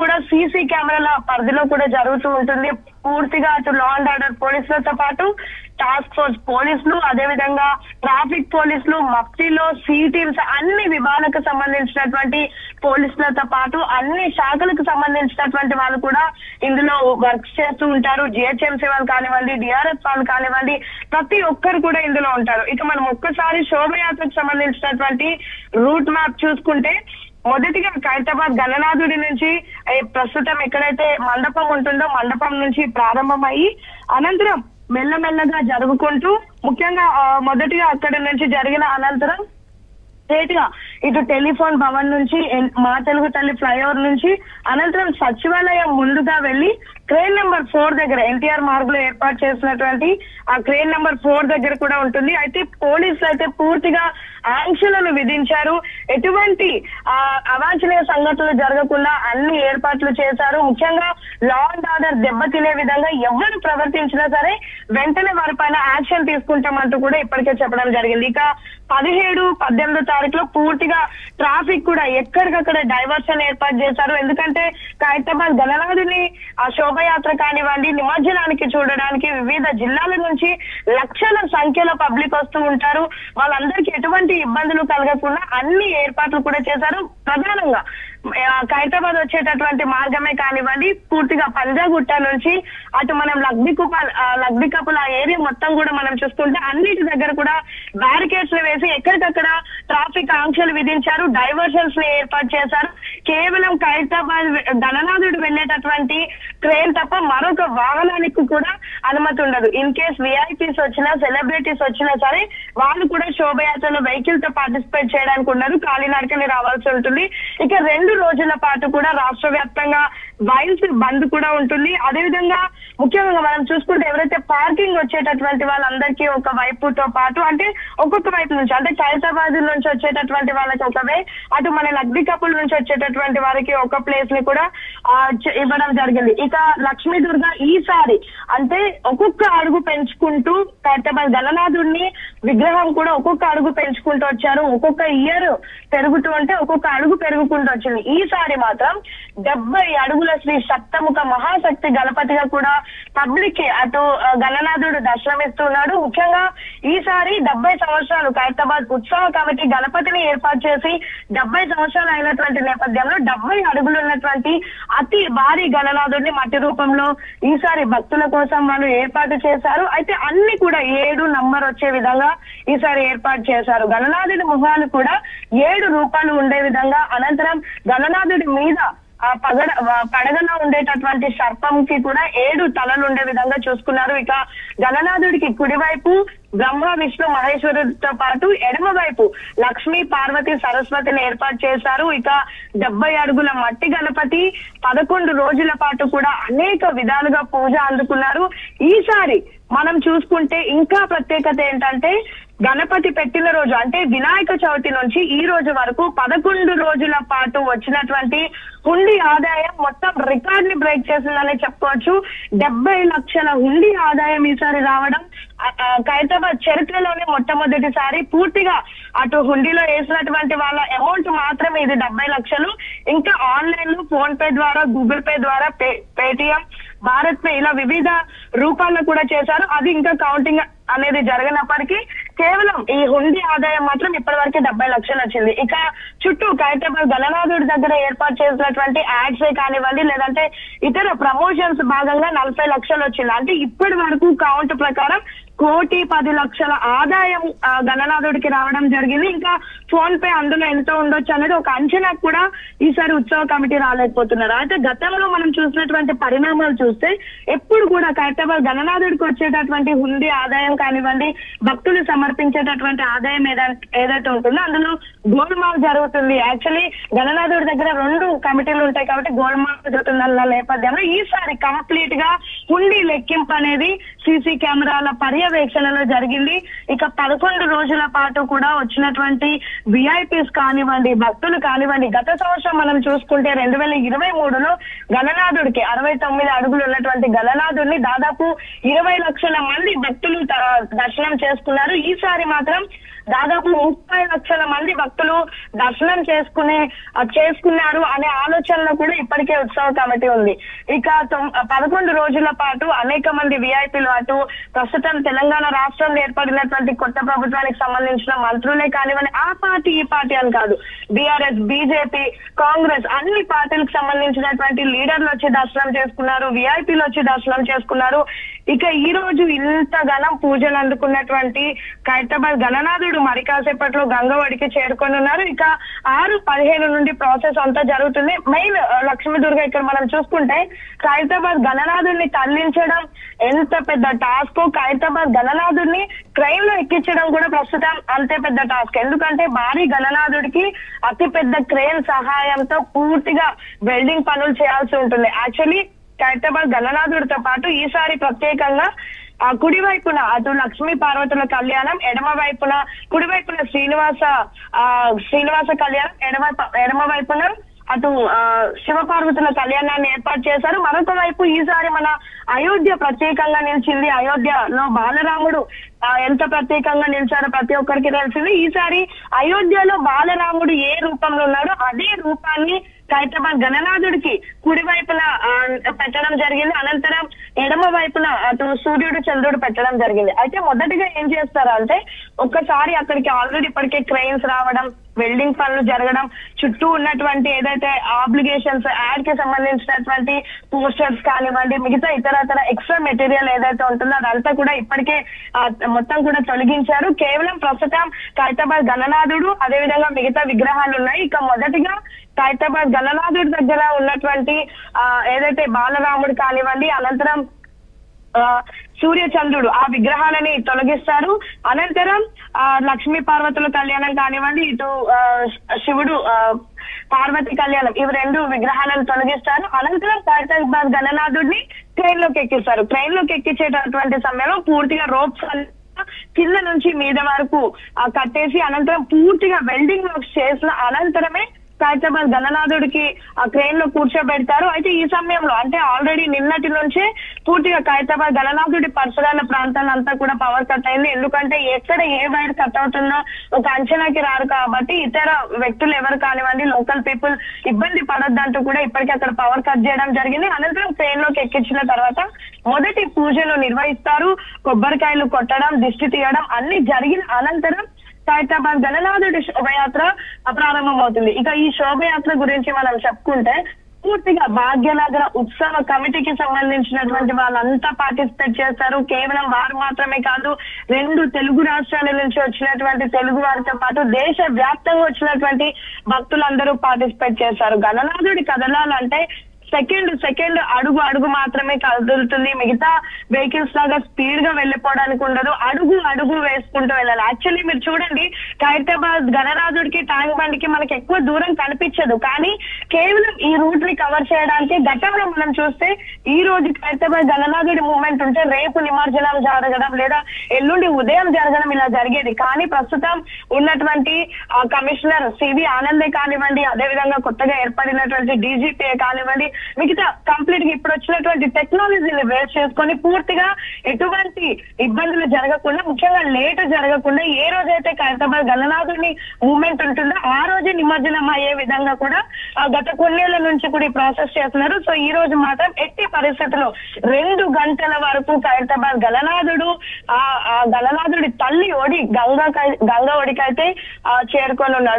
కూడా సీసీ కెమెరాల పరిధిలో కూడా జరుగుతూ ఉంటుంది. పూర్తిగా అటు లా అండ్ ఆర్డర్ పోలీసులతో పాటు టాస్క్ ఫోర్స్ పోలీసులు, అదే విధంగా ట్రాఫిక్ పోలీసులు, మఫ్టీలో సి టీమ్స్, అన్ని విభాగాలకు సంబంధించినటువంటి పోలీసులతో పాటు అన్ని శాఖలకు సంబంధించినటువంటి వాళ్ళు కూడా ఇందులో వర్క్ చేస్తూ ఉంటారు. జిహెచ్ఎంసీ వాళ్ళు కానివ్వండి, డిఆర్ఎస్ వాళ్ళు కానివ్వండి, ప్రతి ఒక్కరు కూడా ఇందులో ఉంటారు. ఇక మనం ఒక్కసారి శోభయాత్రకు సంబంధించినటువంటి రూట్ మ్యాప్ చూసుకుంటే, మొదటిగా ఖైరతాబాద్ గణనాథుడి నుంచి ప్రస్తుతం ఎక్కడైతే మండపం ఉంటుందో మండపం నుంచి ప్రారంభమయ్యి అనంతరం మెల్లమెల్లగా జరుగుకుంటూ, ముఖ్యంగా మొదటిగా అక్కడ నుంచి జరిగిన అనంతరం స్ట్రేట్ గా ఇటు టెలిఫోన్ భవన్ నుంచి మా తెలుగు తల్లి ఫ్లైఓవర్ నుంచి అనంతరం సచివాలయం ముందుగా వెళ్లి క్రేన్ నెంబర్ 4 దగ్గర ఎన్టీఆర్ మార్గ్ లో ఏర్పాటు చేసినటువంటి ఆ క్రేన్ నెంబర్ 4 దగ్గర కూడా ఉంటుంది. అయితే పోలీసులు అయితే పూర్తిగా ఆంక్షలను విధించారు. ఎటువంటి అవాంఛనీయ సంఘటనలు జరగకుండా అన్ని ఏర్పాట్లు చేశారు. ముఖ్యంగా లా అండ్ ఆర్డర్ దెబ్బతినే విధంగా ఎవరు ప్రవర్తించినా సరే వెంటనే వారి పైన యాక్షన్ తీసుకుంటామంటూ కూడా ఇప్పటికే చెప్పడం జరిగింది. ఇక 17, 18 తారీఖులో పూర్తిగా ట్రాఫిక్ కూడా ఎక్కడికక్కడ డైవర్షన్ ఏర్పాటు చేశారు. ఎందుకంటే ఖైరతాబాద్ గణనాథుని ఆ శోభయాత్ర కానివ్వండి, నిమజ్జనానికి చూడడానికి వివిధ జిల్లాల నుంచి లక్షల సంఖ్యలో పబ్లిక్ వస్తూ ఉంటారు. వాళ్ళందరికీ ఎటువంటి ఇబ్బందులు కలగకుండా అన్ని ఏర్పాట్లు కూడా చేశారు. ప్రధానంగా ఖైరతాబాద్ వచ్చేటటువంటి మార్గమే కానివ్వండి, పూర్తిగా పంజాగుట్ట నుంచి అటు మనం లగ్బికపుల్ ఆ ఏరియా మొత్తం కూడా మనం చూస్తుంటే అన్నిటి దగ్గర కూడా బ్యారికేడ్స్ వేసి ఎక్కడికక్కడ ట్రాఫిక్ ఆంక్షలు విధించారు. డైవర్షన్స్ ని ఏర్పాటు చేశారు. కేవలం ఖైరతాబాద్ గణనాథుడు వెళ్లేటటువంటి ట్రైన్ తప్ప మరొక వాహనానికి కూడా అనుమతి ఉండదు. ఇన్ కేస్ విఐపీస్ వచ్చినా, సెలబ్రిటీస్ వచ్చినా సరే వాళ్ళు కూడా శోభయాత్రలో వెహికల్ తో పార్టిసిపేట్ చేయడానికి ఉండదు, కాలినడకని రావాల్సి ఉంటుంది. ఇక 2 రోజుల పాటు కూడా రాష్ట్ర వ్యాప్తంగా బైల్స్ బంద్ కూడా ఉంటుంది. అదేవిధంగా ముఖ్యంగా మనం చూసుకుంటే ఎవరైతే పార్కింగ్ వచ్చేటటువంటి వాళ్ళందరికీ ఒక వైపుతో పాటు, అంటే ఒక్కొక్క వైపు నుంచి, అంటే ఖైరతాబాద్ నుంచి వచ్చేటటువంటి వాళ్ళకి ఒక వే, అటు మన లగ్బికపుల్ నుంచి వచ్చేటటువంటి వారికి ఒక ప్లేస్ ని కూడా ఇవ్వడం జరిగింది. ఇక లక్ష్మీ దుర్గ ఈసారి అంటే ఒక్కొక్క అడుగు పెంచుకుంటూ ఖైరతాబాద్ గణనాథుడిని విగ్రహం కూడా ఒక్కొక్క అడుగు పెంచుకుంటూ వచ్చారు. ఒక్కొక్క ఇయర్ పెరుగుతూ ఉంటే ఒక్కొక్క అడుగు పెరుగుకుంటూ వచ్చింది. ఈసారి మాత్రం 70 అడుగుల శ్రీ సప్తముఖ మహాశక్తి గణపతిగా కూడా పబ్లిక్ అటు గణనాథుడు దర్శనమిస్తున్నాడు. ముఖ్యంగా ఈసారి 70 సంవత్సరాలు ఖైరతాబాద్ ఉత్సవ కమిటీ గణపతిని ఏర్పాటు చేసి 70 సంవత్సరాలు అయినటువంటి నేపథ్యంలో 70 అడుగులు ఉన్నటువంటి అతి భారీ గణనాథుడిని మట్టి రూపంలో ఈసారి భక్తుల కోసం వాళ్ళు ఏర్పాటు చేశారు. అయితే అన్ని కూడా 7 నంబర్ వచ్చే విధంగా ఈసారి ఏర్పాటు చేశారు. గణనాథుడి ముఖాలు కూడా 7 రూపాలు ఉండే విధంగా, అనంతరం గణనాథుడి మీద ఆ పడగలో ఉండేటటువంటి సర్పంకి కూడా 7 తలలు ఉండే విధంగా చూసుకున్నారు. ఇక గణనాథుడికి కుడివైపు బ్రహ్మ, విష్ణు, మహేశ్వరుడితో పాటు ఎడమ వైపు లక్ష్మీ, పార్వతి, సరస్వతిని ఏర్పాటు చేశారు. ఇక 70 అడుగుల మట్టి గణపతి 11 రోజుల పాటు కూడా అనేక విధాలుగా పూజ అందుకున్నారు. ఈసారి మనం చూసుకుంటే ఇంకా ప్రత్యేకత ఏంటంటే, గణపతి పెట్టిన రోజు అంటే వినాయక చవితి నుంచి ఈ రోజు వరకు 11 రోజుల పాటు వచ్చినటువంటి హుండీ ఆదాయం మొత్తం రికార్డ్ ని బ్రేక్ చేసిందని చెప్పుకోవచ్చు. 70 లక్షల హుండీ ఆదాయం ఈసారి రావడం ఖైరతాబాద్ చరిత్రలోనే మొట్టమొదటిసారి. పూర్తిగా అటు హుండీలో వేసినటువంటి వాళ్ళ అమౌంట్ మాత్రమే ఇది 70 లక్షలు. ఇంకా ఆన్లైన్ లో ఫోన్ పే ద్వారా, గూగుల్ పే ద్వారా, పేటిఎం, భారత్ పే ఇలా వివిధ రూపాల్లో కూడా చేశారు. అది ఇంకా కౌంటింగ్ అనేది జరగనప్పటికీ కేవలం ఈ హుండీ ఆదాయం మాత్రం ఇప్పటి వరకు 70 లక్షలు వచ్చింది. ఇక చుట్టూ ఖైరతాబాద్ గణనాథుడి దగ్గర ఏర్పాటు చేసినటువంటి యాడ్స్ కానివ్వండి, లేదంటే ఇతర ప్రమోషన్స్ భాగంగా 40 లక్షలు వచ్చింది. అంటే ఇప్పటి వరకు కౌంట్ ప్రకారం 1,10,00,000 ఆదాయం గణనాథుడికి రావడం జరిగింది. ఇంకా ఫోన్ పే అందులో ఎంత ఉండొచ్చు అనేది ఒక అంచనా కూడా ఈసారి ఉత్సవ కమిటీ రాలేకపోతున్నారు. అయితే గతంలో మనం చూసినటువంటి పరిణామాలు చూస్తే ఎప్పుడు కూడా ఖైరతాబాద్ గణనాథుడికి వచ్చేటటువంటి హుండీ ఆదాయం కానివ్వండి, భక్తులు సమర్పించేటటువంటి ఆదాయం ఏదైతే ఉంటుందో అందులో గోల్మాల్ జరుగుతుంది. యాక్చువల్లీ గణనాథుడి దగ్గర 2 కమిటీలు ఉంటాయి కాబట్టి గోల్మాల్ జరుగుతుందన్న నేపథ్యంలో ఈసారి కంప్లీట్ గా హుండీ లెక్కింపు అనేది సీసీ కెమెరాల పర్యవేక్షణ పర్యవేక్షణలో జరిగింది. ఇక 11 రోజుల పాటు కూడా వచ్చినటువంటి విఐపీస్ కానివ్వండి, భక్తులు కానివ్వండి, గత సంవత్సరం మనం చూసుకుంటే 2023లో గణనాథుడికి 69 అడుగులు ఉన్నటువంటి గణనాథుడిని దాదాపు 20 లక్షల మంది భక్తులు దర్శనం చేసుకున్నారు. ఈసారి మాత్రం దాదాపు 30 లక్షల మంది భక్తులు దర్శనం చేసుకున్నారు అనే ఆలోచనలో కూడా ఇప్పటికే ఉత్సవ కమిటీ ఉంది. ఇక 11 రోజుల పాటు అనేక మంది విఐపీలు అటు ప్రస్తుతం తెలంగాణ రాష్ట్రంలో ఏర్పడినటువంటి కొత్త ప్రభుత్వానికి సంబంధించిన మంత్రులే కానివ్వండి, ఆ పార్టీ ఈ పార్టీ అని కాదు, బీఆర్ఎస్, బీజేపీ, కాంగ్రెస్ అన్ని పార్టీలకు సంబంధించినటువంటి లీడర్లు వచ్చి దర్శనం చేసుకున్నారు, విఐపీలు వచ్చి దర్శనం చేసుకున్నారు. ఇక ఈ రోజు ఇంతగానం పూజలు అందుకున్నటువంటి ఖైరతాబాద్ గణనాథుడు మరి కాసేపట్లో గంగవడికి చేరుకొనున్నారు. ఇక 6-15 నుండి ప్రాసెస్ అంతా జరుగుతుంది. మెయిన్ లక్ష్మీదుర్గ ఇక్కడ మనం చూసుకుంటే ఖైరతాబాద్ గణనాథుడిని తరలించడం ఎంత పెద్ద టాస్క్, ఖైరతాబాద్ గణనాథుడిని ట్రైన్ లో ఎక్కించడం కూడా ప్రస్తుతం అంతే పెద్ద టాస్క్. ఎందుకంటే భారీ గణనాథుడికి అతి పెద్ద క్రేన్ సహాయంతో పూర్తిగా వెల్డింగ్ పనులు చేయాల్సి ఉంటుంది. యాక్చువల్లీ ఖైరతాబాద్ గణనాథుడితో పాటు ఈసారి ప్రత్యేకంగా కుడి వైపున అటు లక్ష్మీ పార్వతుల కళ్యాణం, ఎడమ వైపున కుడివైపున శ్రీనివాస కళ్యాణం, ఎడమ వైపున అటు శివపార్వతుల కళ్యాణాన్ని ఏర్పాటు చేశారు. మరొక వైపు ఈసారి మన అయోధ్య ప్రత్యేకంగా నిలిచింది. అయోధ్యలో బాలరాముడు ఎంత ప్రత్యేకంగా నిలిచారో ప్రతి ఒక్కరికి తెలిసింది. ఈసారి అయోధ్యలో బాలరాముడు ఏ రూపంలో ఉన్నాడో అదే రూపాన్ని ఖైరతాబాద్ గణనాథుడికి కుడి వైపున పెట్టడం జరిగింది. అనంతరం ఎడమ వైపున అటు సూర్యుడు చంద్రుడు పెట్టడం జరిగింది. అయితే మొదటిగా ఏం చేస్తారంటే ఒక్కసారి అక్కడికి ఆల్రెడీ ఇప్పటికే క్రెయిన్స్ రావడం, వెల్డింగ్ పనులు జరగడం, చుట్టూ ఉన్నటువంటి ఏదైతే ఆబ్లిగేషన్స్ యాడ్ కి సంబంధించినటువంటి పోస్టర్స్ కానివ్వండి, మిగతా ఇతర ఎక్స్ట్రా మెటీరియల్ ఏదైతే ఉంటుందో అదంతా కూడా ఇప్పటికే మొత్తం కూడా తొలగించారు. కేవలం ప్రస్తుతం ఖైరతాబాద్ గణనాథుడు అదేవిధంగా మిగతా విగ్రహాలు ఉన్నాయి. ఇక మొదటిగా ఖైరతాబాద్ గణనాథుడి దగ్గర ఉన్నటువంటి ఏదైతే బాలరాముడు కానివ్వండి, అనంతరం సూర్యచంద్రుడు ఆ విగ్రహాలని తొలగిస్తారు. అనంతరం లక్ష్మీ పార్వతుల కళ్యాణం కానివ్వండి, ఇటు శివుడు పార్వతి కళ్యాణం, ఇవి 2 విగ్రహాలను తొలగిస్తారు. అనంతరం ఖైరతాబాద్ గణనాథుడిని ట్రైన్ లోకి ఎక్కిస్తారు. ట్రైన్ లోకి ఎక్కించేటటువంటి సమయంలో పూర్తిగా రోప్స్ కింద నుంచి మీద వరకు కట్టేసి అనంతరం పూర్తిగా వెల్డింగ్ వర్క్స్ చేసిన అనంతరమే ఖైరతాబాద్ గణనాథుడికి ఆ క్రెయిన్ లో కూర్చోబెడతారు. అయితే ఈ సమయంలో అంటే ఆల్రెడీ నిన్నటి నుంచే పూర్తిగా ఖైరతాబాద్ గణనాథుడి పరిసరాల ప్రాంతాలంతా కూడా పవర్ కట్ అయింది. ఎందుకంటే ఎక్కడ ఏ వైర్ కట్ అవుతుందో ఒక అంచనాకి రారు కాబట్టి ఇతర వ్యక్తులు ఎవరు కానివ్వండి, లోకల్ పీపుల్ ఇబ్బంది పడొద్దంటూ కూడా ఇప్పటికీ అక్కడ పవర్ కట్ చేయడం జరిగింది. అనంతరం ట్రైన్ లోకి ఎక్కించిన తర్వాత మొదటి పూజలు నిర్వహిస్తారు. కొబ్బరికాయలు కొట్టడం, దిష్టి తీయడం అన్ని జరిగిన అనంతరం ఖైరతాబాద్ గణనాథుడి శోభయాత్ర ప్రారంభమవుతుంది. ఇక ఈ శోభయాత్ర గురించి మనం చెప్పుకుంటే పూర్తిగా భాగ్యనగర ఉత్సవ కమిటీకి సంబంధించినటువంటి వాళ్ళంతా పార్టిసిపేట్ చేస్తారు. కేవలం వారు మాత్రమే కాదు, 2 తెలుగు రాష్ట్రాల నుంచి వచ్చినటువంటి తెలుగు వారితో పాటు దేశ వ్యాప్తంగా వచ్చినటువంటి భక్తులందరూ పార్టిసిపేట్ చేస్తారు. గణనాథుడి కదలాలంటే సెకండ్ అడుగు మాత్రమే కదులుతుంది. మిగతా వెహికల్స్ లాగా స్పీడ్ గా వెళ్ళిపోవడానికి ఉండదు. అడుగు వేసుకుంటూ వెళ్ళాలి. యాక్చువల్లీ మీరు చూడండి, ఖైరతాబాద్ గణనాథుడికి ట్యాంక్ బండికి మనకి ఎక్కువ దూరం కనిపించదు, కానీ కేవలం ఈ రూట్ ని కవర్ చేయడానికి గతంలో మనం చూస్తే ఈ రోజు ఖైరతాబాద్ గణనాథుడి మూవ్మెంట్ ఉంటే రేపు నిమజ్జనం జరగడం లేదా ఎల్లుండి ఉదయం జరగడం ఇలా జరిగేది. కానీ ప్రస్తుతం ఉన్నటువంటి కమిషనర్ సివి ఆనందే కానివ్వండి, అదేవిధంగా కొత్తగా ఏర్పడినటువంటి డీజీపీ కానివ్వండి, మిగతా కంప్లీట్ గా ఇప్పుడు వచ్చినటువంటి టెక్నాలజీని వేస్ట్ చేసుకొని పూర్తిగా ఎటువంటి ఇబ్బందులు జరగకుండా, ముఖ్యంగా లేట్ జరగకుండా ఏ రోజైతే ఖైరతాబాద్ గణనాథుడిని మూవ్మెంట్ ఉంటుందో ఆ రోజే నిమజ్జనం అయ్యే విధంగా కూడా గత కొన్నేళ్ల నుంచి కూడా ఈ ప్రాసెస్ చేస్తున్నారు. సో ఈ రోజు మాత్రం ఎట్టి పరిస్థితుల్లో 2 గంటల వరకు ఖైరతాబాద్ గణనాథుడు గణనాథుడి తల్లి ఒడి గంగ ఒడికైతే చేరుకొని ఉన్నాడు.